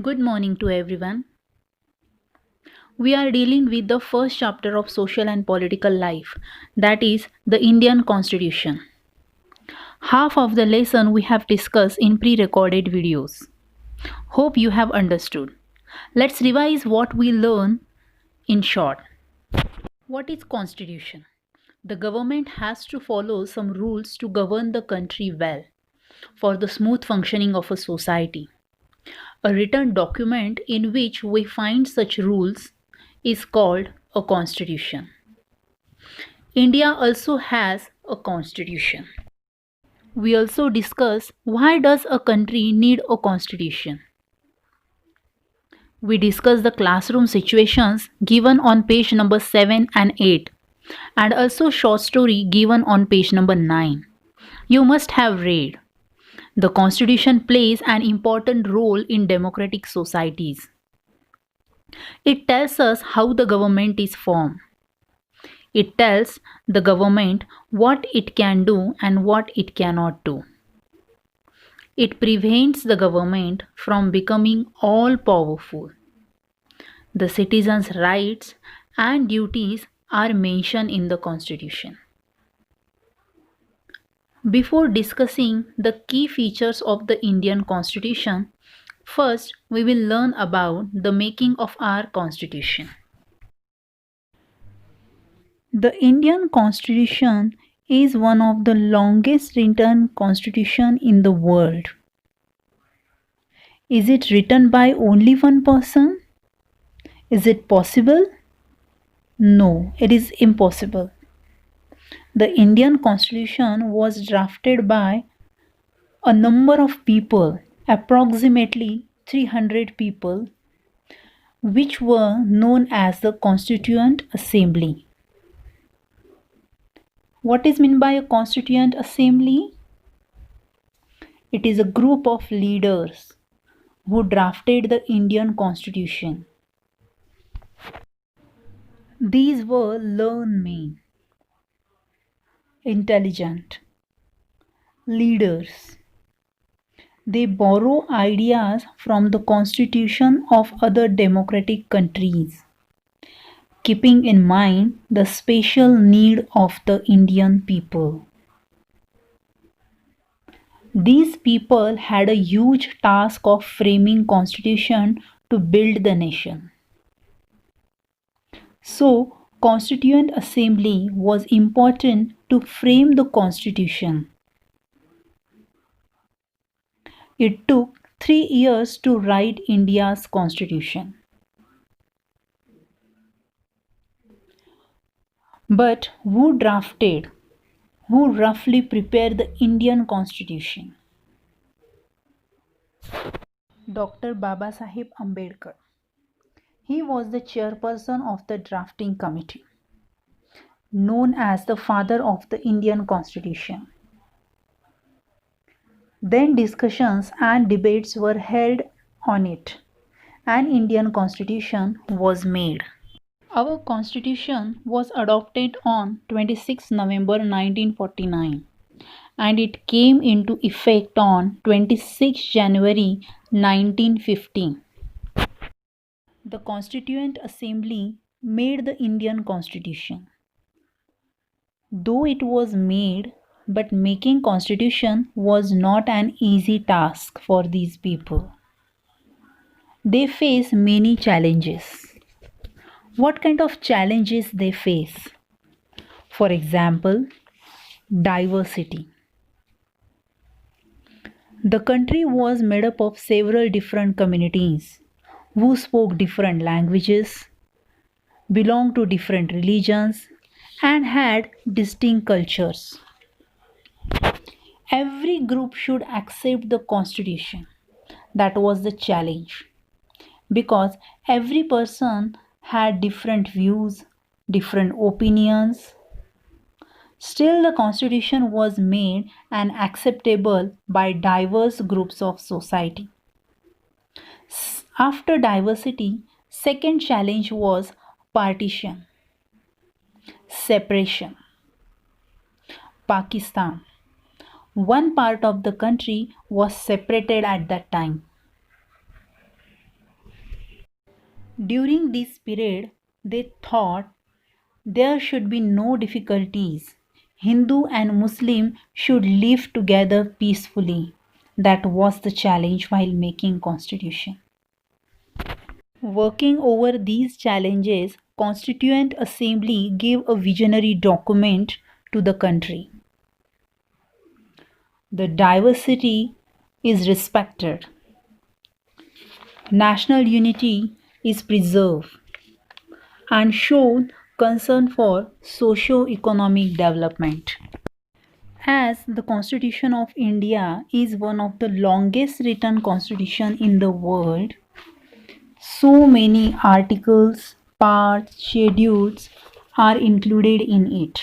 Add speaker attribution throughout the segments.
Speaker 1: Good morning to everyone. We are dealing with the first chapter of social and political life, that is, the Indian Constitution. Half of the lesson we have discussed in pre recorded videos. Hope you have understood. Let's revise what we learn in short. What is Constitution? The government has to follow some rules to govern the country well for the smooth functioning of a society. A written document in which we find such rules is called a constitution. India also has a constitution. We also discuss why does a country need a constitution. We discuss the classroom situations given on page number 7 and 8 and also short story given on page number 9. You must have read. The constitution plays an important role in democratic societies. It tells us how the government is formed. It tells the government what it can do and what it cannot do. It prevents the government from becoming all powerful. The citizens' rights and duties are mentioned in the Constitution. Before discussing the key features of the Indian Constitution, first we will learn about the making of our Constitution. The Indian Constitution is one of the longest written constitution in the world. Is it written by only one person? Is it possible? No, it is impossible. The Indian Constitution was drafted by a number of people, approximately 300 people, which were known as the Constituent Assembly. What is meant by a Constituent Assembly? It is a group of leaders who drafted the Indian Constitution. These were learned men, intelligent, leaders. They borrow ideas from the constitution of other democratic countries, keeping in mind the special need of the Indian people. These people had a huge task of framing constitution to build the nation. So, Constituent Assembly was important to frame the constitution. It took 3 years to write India's constitution. But who roughly prepared the Indian constitution? Dr. Babasaheb Ambedkar. He was the chairperson of the drafting committee, known as the father of the Indian constitution. Then discussions and debates were held on it. An Indian constitution was made. Our constitution was adopted on 26 November 1949 and it came into effect on 26 January 1915. The Constituent Assembly made the Indian Constitution. Though it was made, but making constitution was not an easy task for these people. They face many challenges. What kind of challenges they face? For example, diversity. The country was made up of several different communities who spoke different languages, belonged to different religions, and had distinct cultures. Every group should accept the constitution. That was the challenge. Because every person had different views, different opinions. Still, the constitution was made and acceptable by diverse groups of society. After diversity, second challenge was partition, separation. Pakistan. One part of the country was separated at that time. During this period, they thought there should be no difficulties. Hindu and Muslim should live together peacefully. That was the challenge while making constitution. Working over these challenges, Constituent Assembly gave a visionary document to the country. The diversity is respected. National unity is preserved and showed concern for socio-economic development. As the Constitution of India is one of the longest written constitution in the world, so many articles, parts, schedules are included in it.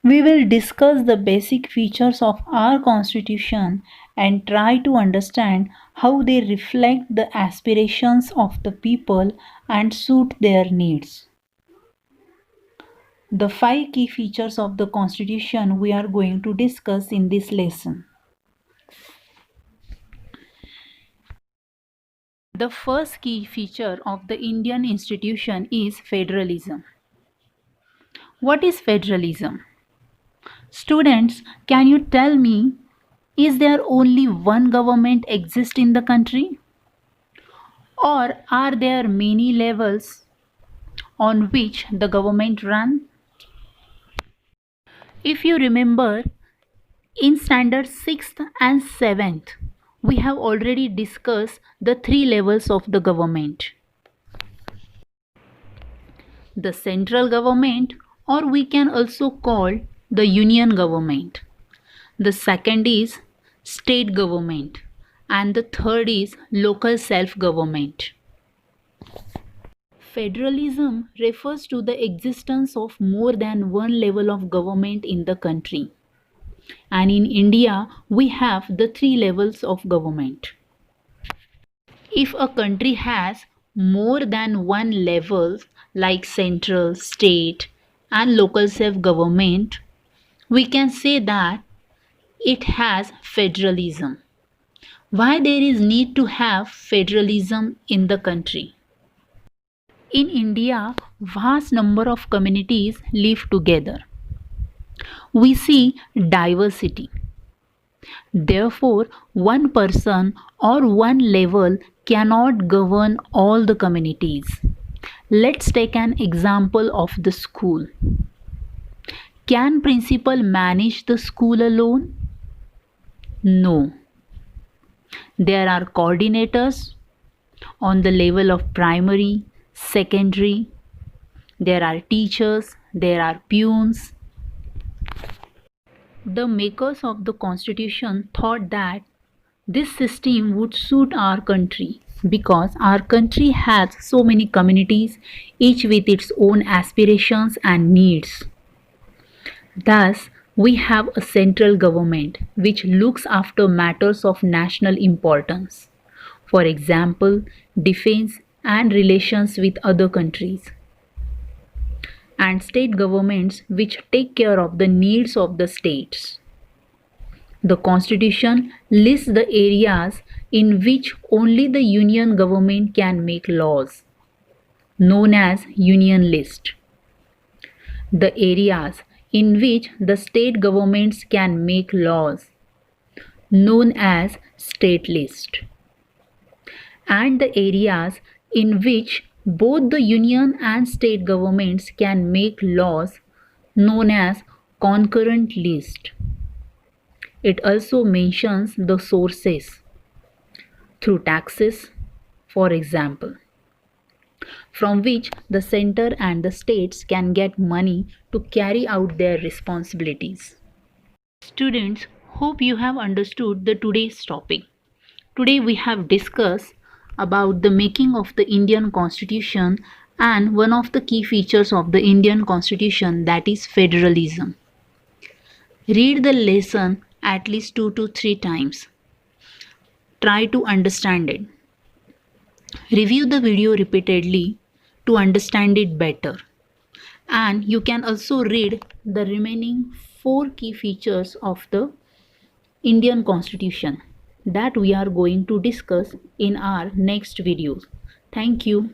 Speaker 1: We will discuss the basic features of our constitution and try to understand how they reflect the aspirations of the people and suit their needs. The 5 key features of the constitution we are going to discuss in this lesson. The first key feature of the Indian institution is federalism. What is federalism? Students, can you tell me, is there only one government exist in the country? Or are there many levels on which the government run? If you remember, in standard 6th and 7th, we have already discussed the 3 levels of the government. The central government, or we can also call the union government. The second is state government, and the third is local self-government. Federalism refers to the existence of more than one level of government in the country. And in India, we have the 3 levels of government. If a country has more than one level like central, state, and local self-government, we can say that it has federalism. Why there is need to have federalism in the country? In India, vast number of communities live together. We see diversity. Therefore, one person or one level cannot govern all the communities. Let's take an example of the school. Can principal manage the school alone? No. There are coordinators on the level of primary, secondary. There are teachers, there are peons. The makers of the constitution thought that this system would suit our country because our country has so many communities, each with its own aspirations and needs. Thus, we have a central government which looks after matters of national importance. For example, defense and relations with other countries. And state governments which take care of the needs of the states. The constitution lists the areas in which only the union government can make laws, known as union list. The areas in which the state governments can make laws, known as state list. And the areas in which both the union and state governments can make laws, known as concurrent list. It also mentions the sources through taxes, for example, from which the center and the states can get money to carry out their responsibilities. Students, hope you have understood the today's topic. Today we have discussed about the making of the Indian Constitution and one of the key features of the Indian Constitution, that is federalism. Read the lesson at least 2 to 3 times. Try to understand it. Review the video repeatedly to understand it better. And you can also read the remaining 4 key features of the Indian Constitution that we are going to discuss in our next videos. Thank you.